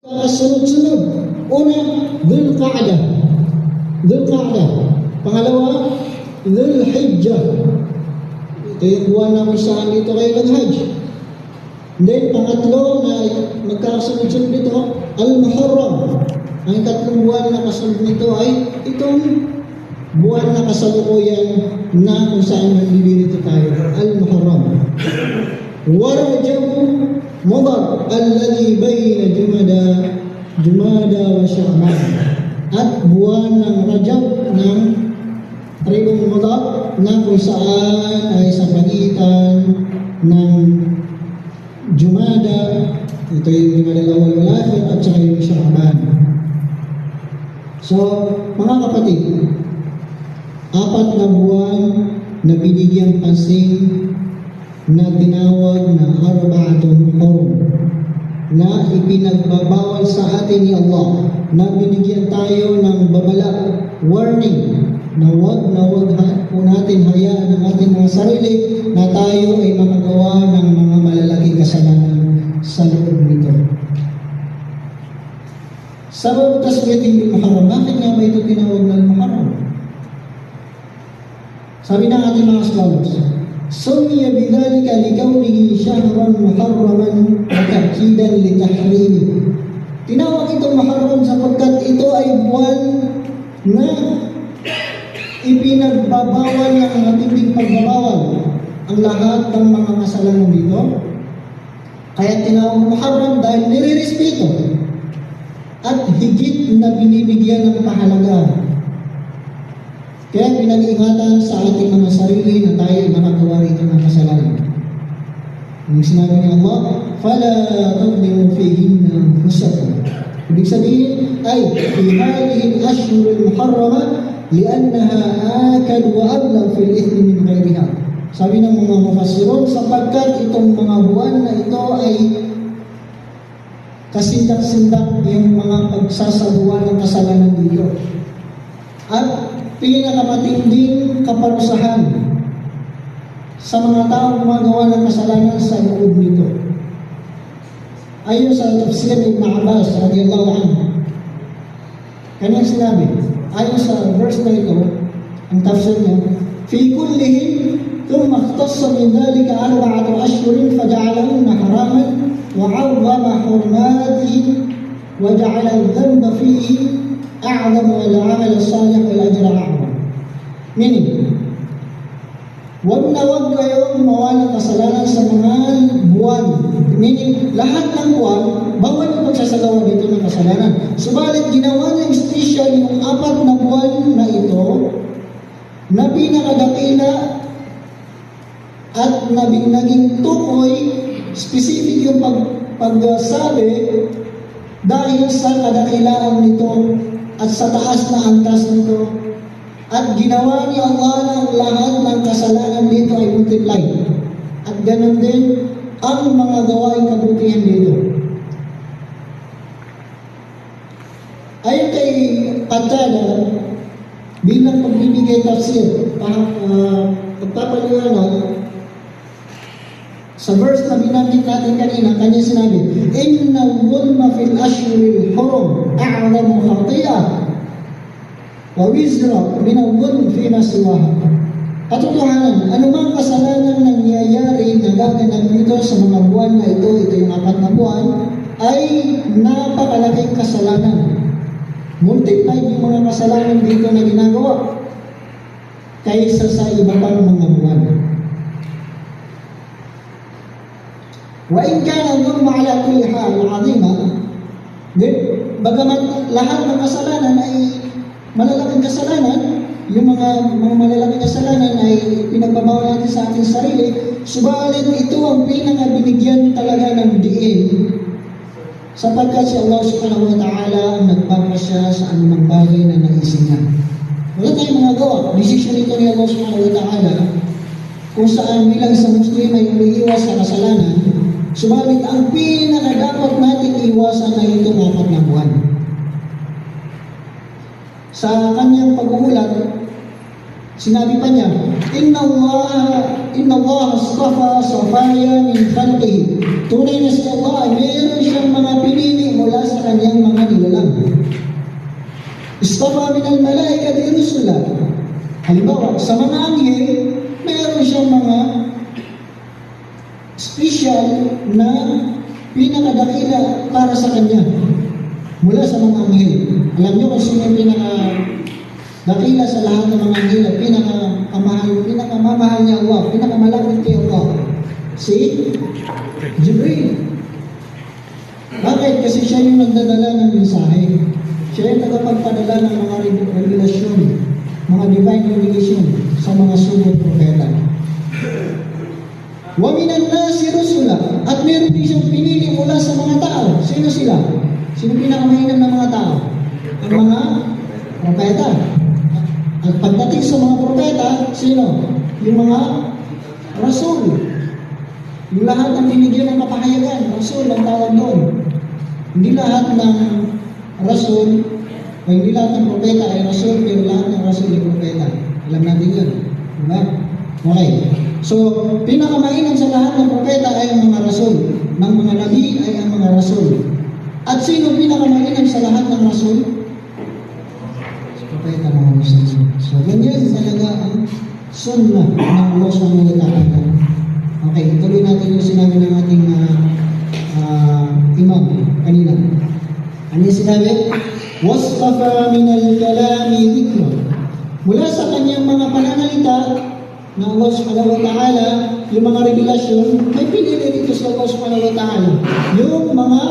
Sunod-sunod. Una, Dhul Qa'dah. Pangalawa, Dhul Hijjah. Ito yung buwan na kung saan dito kayo nag-hajj. Then, pangatlo na magkakasunod-sunod dito, Al-Muharram. Ang tatlong buwan na kasunod nito ay itong buwan na kasalukuyan na kung saan nandito tayo. Al-Muharram. Warajab Mudar alladhi bayna Jumada wa Sya'ban. At buwan ng Rajab ng Tribong Mudar na kung saan ay sa pagitan ng Jumada, ito yung Jumada al-Awwal wal Akhir at saka yung Sya'ban. So, mga kapatid, 4 na buwan na binigyang pansin na tinawag na Arba'atun Hurum, na ipinagbabawal sa atin ni Allah, na binigyan tayo ng babala, warning, na wag po natin hayaan ang ating mga sarili na tayo ay makagawa ng mga malalaking kasalanan sa loob nito. Sabab tasmiyatin bil Muharram, bakit nga ba ito tinawag na Muharram? Sabi ng ating mga scholars, سمي بذلك لكونه شهرا محرما وتأكيدا لتحريمه. Tinawag itong Muharram sapagkat ito ay buwan na ipinagbabawal ng matinding pagbabawal ang lahat ng mga kasalanan dito. Kaya tinawag Muharram dahil nire-respeto at higit na binibigyan ng kahalagahan. Kaya pinag-ingatan sa ating mga sarili na tayo makagawa rito ng kasalanan. Yung sinabi ni Allah, فَلَا تَظْلِمُوا فِيهِنَّ أَنفُسَكُمْ. Ibig sabihin ay, فِي هَذِهِ الْأَشْهُرِ الْمُحَرَّمَةِ لِأَنَّهَا آكَلُ وَأَبْلَغُ فِي الْإِثْمِ مِنْ غَيْرِهَا. Sabi ng mga mufassirun, sapagkat itong mga buwan na ito ay kasindak-sindak yung mga pagsasabuan ng kasalanan dito. At pinakamatinding kaparusahan sa mga taong gumagawa ng kasalanan sa loob nito. Ayon sa tafsir ni Ibn Abbas radiyallahu anhu, kanyang sinabi, ayon sa verse na ito, ang tafsir niya, fi kullihim thumma ikhtassa min dhalika 4 ashhurin faja'alahunna haraman wa 'azzama hurmatihim wa ja'ala adh-dhanba fihi a'zam wal 'amal as-salih wal ajra a'zam. Meaning, wag na wag kayong gumawa ng kasalanan sa mga buwan. Meaning, lahat ng buwan, bawal yung magsasagawa dito ng kasalanan. Subalit, ginawa niya espesyal yung 4 na buwan na ito na pinakadakila at naging tukoy, specific yung pagsabi dahil sa kadakilaan nito at sa taas na antas nito. At ginawa ni Allah ng lahat ng kasalanan dito ay multiply. At ganun din ang mga gawaing kabutihan dito. Ayon kay Qatada, bilang pagbibigay tafsir, pagpapaliwanag, sa verse na binanggit natin kanina, kanya sinabi, Inna al-zulma fil ashhuril hurum a'zamu khati'ah wa wizra min al-zulm fi nasiwaha. Katotohanan, anumang kasalanan nangyayari na gaganap dito sa mga buwan na ito yung 4 na buwan, ay napakalaking kasalanan. Multiplied yung mga kasalanan dito na ginagawa kaysa sa iba pang mga buwan. وإن كان الظلم على كل حال عظيما, bagamat lahat ng kasalanan ay malalaking kasalanan, yung mga malalaking kasalanan ay pinagbabawal natin sa ating sarili, subalit ito ang pinakabinigyan talaga ng diin, sapagkat si Allah subhanahu wa ta'ala ang nagpapasya sa anumang bagay na naisin niya. Wala tayong mga gawa, decision ito ni Allah subhanahu wa ta'ala, kung saan bilang sa Muslim ay umiiwas sa kasalanan. Subalit ang pinakadapat natin iwasan ay itong 4 na buwan. Sa kanyang pag-uulat, sinabi pa niya, Inna Allah astafa safaya min khalqihi. Tunay na si Allah ay mayroon siyang mga pinili mula sa kanyang Istafa min al-malaikati rusula. Halimbawa, sa mga anghel, mayroon siyang mga special na pinakadakila para sa kanya mula sa mga anghel. Alam niyo kung sino yung pinakadakila sa lahat ng mga anghel at pinakamamahal niya Allah, pinakamalapit kay Allah? Si Jibril. Bakit? Kasi siya yung nagdadala ng mensahe. Siya yung tagapagpadala ng mga revelasyon, mga divine revelation sa mga sunod propeta. Wa minan nasi rusula, at meron din siyang pinili mula sa mga tao. Sino sila? Sino pinakamainam ng mga tao? Ang mga propeta. At pagdating sa mga propeta, sino? Yung mga rasul. Yung lahat ng binigyan ng kapahayagan, rasul ang tawag doon. Hindi lahat ng rasul, o hindi lahat ng propeta ay rasul, pero lahat ng rasul ay propeta. Alam natin yun. Diba? Okay. So, pinakamainam sa lahat ng propeta ay ang mga rasul. Ng mga nabi ay ang mga rasul. At sino pinakamainam sa lahat ng rasul? Si propeta mga rasul. So, ganyan talaga ang sunnah ng Allah subhanahu wa ta'ala. Okay, ituloy natin yung sinabi ng ating imam kanina. Ano yung sinabi? Wasfafa minal kalami dhikra. Mula sa kanyang mga pananalita na Allah subhanahu wa ta'ala, yung mga revelasyon, may pinili dito sa Allah subhanahu wa ta'ala. Yung mga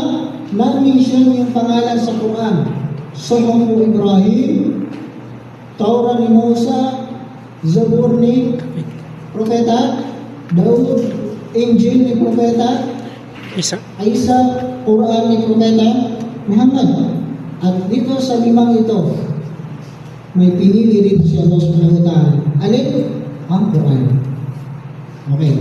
na-mention yung pangalan sa Quran. Suhuf Ibrahim, Taurah ni Musa, Zabur ni Propeta Daud, Injil ni Propeta Isa, Quran ni Propeta Muhammad. At dito sa limang ito, may pinili dito si Allah subhanahu wa ta'ala. Alin? Ang Quran. Okay.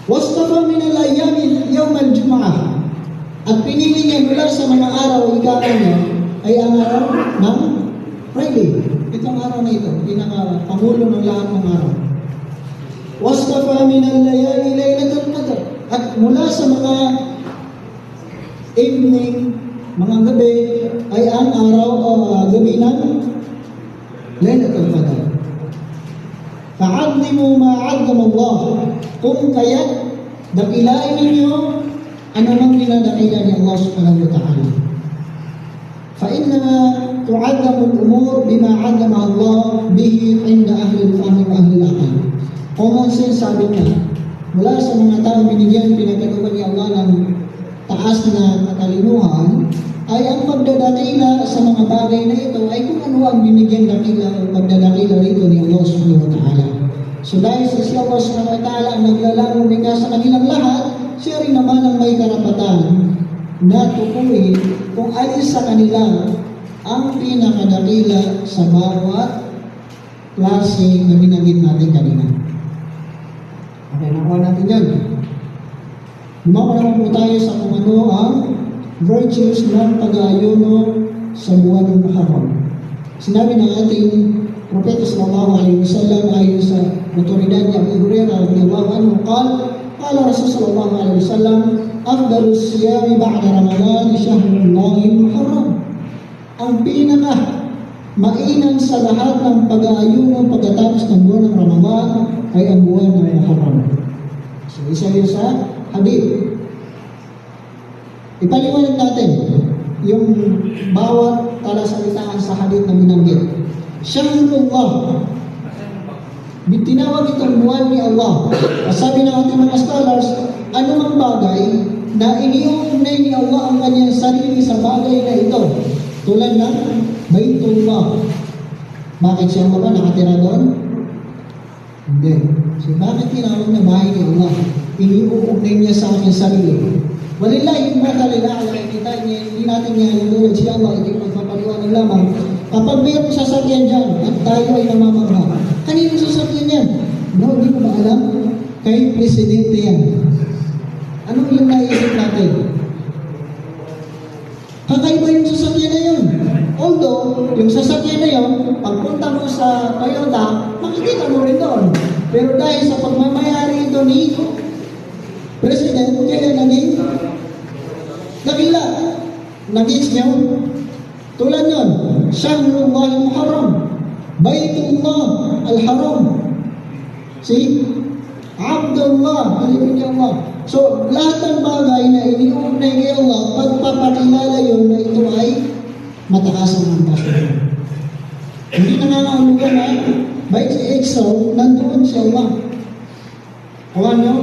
Wastafa min al-ayyami yawm al-jum'ah. At pinili niya mula sa mga araw, ikakan niya, ay ang araw ng Friday. Itong araw na ito, pinaka-pangulo ng lahat ng araw. Wastafa min al-layali laylatul qadr. At mula sa mga evening, mga gabi, ay ang araw o gabi ng Laylatul Qadr. Fa'adlimu ma'addam Allah. Kung kaya't dakilain ninyo ano mang dinadakila ni Allah subhanahu wa ta'ala. Fa'innama tu'addamu al-umur bima 'addama Allah bihi 'inda ahli al-fahm wa ahli al-aql. Common sense sabi niya, mula sa mga tao binigyan pinagkatuban ni Allah ng taas na katalinuhan, ay ang pagdadakila sa mga bagay na ito ay kung ano ang binigyan dakila o pagdadakila rito ni Allah subhanahu wa ta'ala. So dahil sa si Allah subhanahu wa ta'ala ang naglalang lumika sa kanilang lahat, siya rin naman ang may karapatan na tukuyin kung alin sa kanila ang pinakadakila sa bawat klase na binanggit natin kanina. Okay, nakuha natin yan. Lumawa naman po tayo sa kung ano ang virtues ng pag-aayuno sa buwan ng Muharram. Sinabi ng ating Propeta sallallahu alaihi wasallam ayon sa otoridad ni Abu Hurairah radhiyallahu anhu, qala Rasul sallallahu alaihi wasallam, afdalus siyami ba'da Ramadan shahrullahil muharram. Ang pinaka mainam sa lahat ng pag-aayuno pagkatapos ng buwan ng Ramadan ay ang buwan ng Muharram. So isa yun sa hadith. Ipaliwanag natin yung bawat talasalitaan sa hadith na binanggit. Syahrullah. Tinawag itong buwan ni Allah. Sabi ng ating mga scholars, anumang bagay na iniuugnay ni Allah ang kanyang sarili sa bagay na ito. Tulad ng Baitullah. Bakit siya ba nakatira doon? Hindi. So bakit tinawag na bahay ni Allah? Iniuugnay niya sa aking sarili. Walillahi matalila ala kita niya, hindi natin niya tulad si Allah, hindi magpapaliwanag lamang. Kapag mayroong sasakyan dyan at tayo ay namamangha, kanino sasakyan yan? No, hindi mo ba alam? Kay Presidente yan. Ano yung naisip natin? Kakaiba yung sasakyan na yun. Although, yung sasakyan na yun, pagpunta mo sa Toyota, makikita mo rin doon. Pero dahil sa pagmamayari ito ni President, kaya naging dakila. Nag-gets nyo? Tulad nun, Shahrullah al-Muharram, Baitullah al-Haram. See? Abdullah, alipin niya Allah. So, lahat ng bagay na iniugnay ni Allah, pagpapakilala yun na ito ay mataas ang ambassador. Hindi nangangahulugan na by itself, nandoon si Allah. Kawan nyo,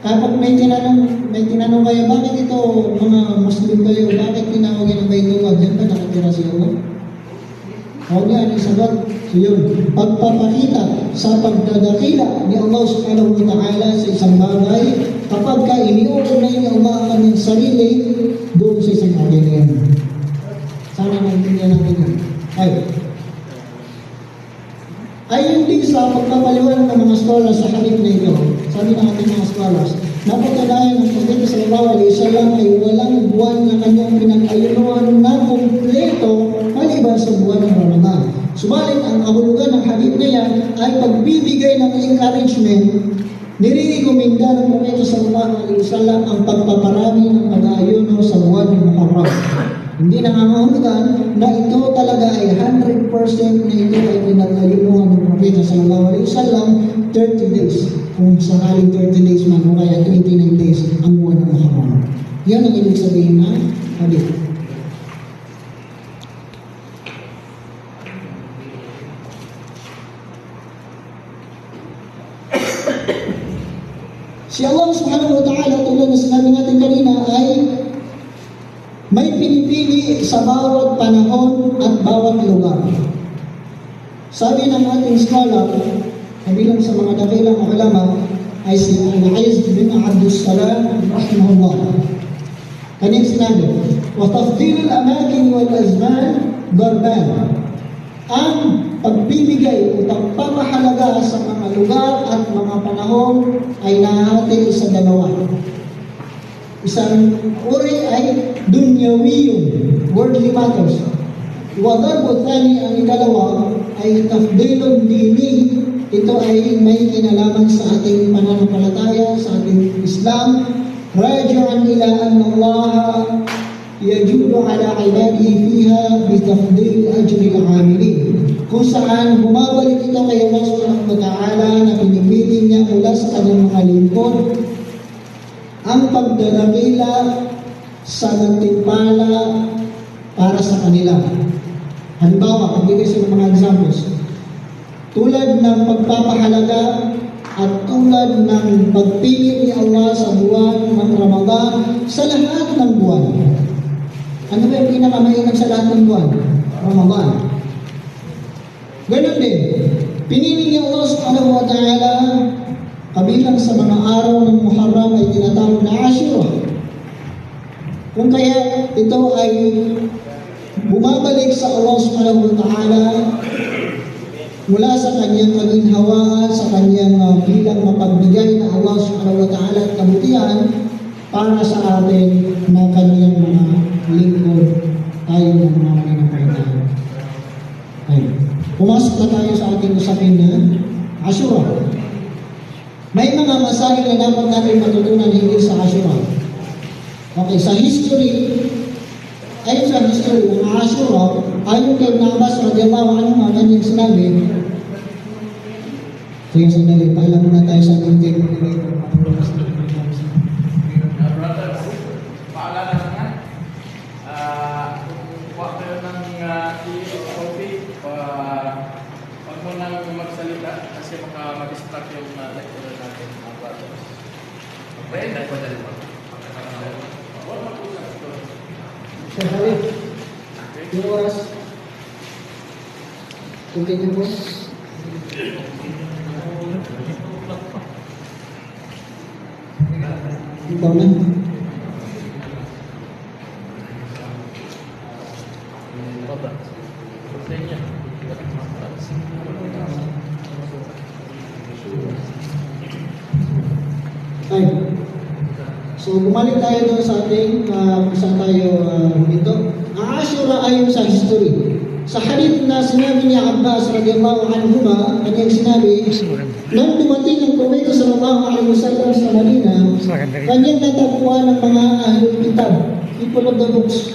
kapag may tinanong kayo, bakit ito mga Muslim kayo, bakit tinawag yan ang Baitullah? Diyan ba nakatira si Allah? Huwag yan, isagot. So yun, pagpapakita sa pagdadakila ni Allah subhanahu wa ta'ala sa isang bagay, kapag ka iniuugnay ni Allah ang kanyang sarili doon sa isang bagay na yan. Sana naintindihan natin yun. Ayon din sa pagpapaliwanag ng mga scholars sa hadith na ito, sabi ng ating mga scholars, napagkadayan ng Propeta sallallahu alaihi wasallam ay walang buwan na kanyang pinag-ayunuan na kumpleto maliban sa buwan ng Ramadan. Subalit ang kahulugan ng hadith na yan ay pagbibigay ng encouragement, nire-recommenda ng Propeta sallallahu alaihi wasallam ang pagpaparami ng pag-aayuno sa buwan ng Muharram. Hindi nangangahulugan na ito talaga ay 100% na ito ay pinag-ayunuhan ng Propeta sallallahu alaihi wasallam 30 days. Kung sakaling 30 days man o kaya 29 days ang buwan ng Muharram. Yan ang ibig sabihin ng hadith. Si Allah subhanahu wa ta'ala, tulad na sinabi natin kanina, ay may pinipili sa bawat panahon at bawat lugar. Sabi ng ating scholar, kabilang sa mga dakilang ulama, ay si Al-Aiz bin Abdussalam rahimahullah. Kanyang sinabi, وَتَفْضِيلُ الْأَمَاكِنِ وَالْأَزْمَانِ ضَرْبَانِ. Ang pagbibigay o pagpapahalaga sa mga lugar at mga panahon ay nahati sa dalawa. Isang uri ay dunyawiyun, worldly matters. Wadarbo thani, ang ikalawa ay tafdilun dini. Ito ay may kinalaman sa ating pananampalataya, sa ating Islam. Raji'an ila anna Allah yajudu ala ibadihi fiha bitafdil ajri al-amilin. Kung saan bumabalik ito kay Allah subhanahu wa ta'ala na pinipili niya mula sa kanyang mga lingkod ang pagdadakila sa nagtimpala para sa kanila. Halimbawa, pagbigay sa mga examples. Tulad ng pagpapahalaga at tulad ng pagpili ni Allah sa buwan ng Ramadan sa lahat ng buwan. Ano ba yung pinakamainam sa lahat ng buwan? Ramadan. Ganon din. Pinili ni Allah subhanahu wa ta'ala kabilang sa mga araw ng Muharram ay tinatawag na Ashura. Kung kaya ito ay bumabalik sa Allah subhanahu wa ta'ala mula sa kanyang kaginhawaan, sa kanyang bilang mapagbigay na Allah subhanahu wa ta'ala at kabutihan para sa atin na kanyang mga lingkod tayo ng mga mananampalataya. Pumasok na tayo sa ating usapin na Ashura. May mga masahe na dapat natin matutunan hinggil sa Ashura. Okay, sa history, ayon sa history ng Ashura, ayon kay Ibn Abbas radiyallahu anhu, ang kanyang sinabi, sige, sandali, pailan muna tayo sa ating take moderator. Brothers, paalala naman, huwag kayo ng coffee, huwag mo nang magsalita kasi baka mag-distract yung lecturer natin, mga brothers. Okay, dahil ko dali mo. Huwag mag-usap ito. Sir Halif, yung oras. Continue po. Ikaw na. Ay. So, bumalik tayo doon sa ating kung saan tayo dito. Ang Ashura ayon sa history. Sa hadith na sinabi ni Abbas radiyallahu anhuma, kanyang sinabi, nang dumating ang Propeta sallallahu alaihi wasallam sa Madina, kanyang natagpuan ng mga ahlul kitab, people of the books,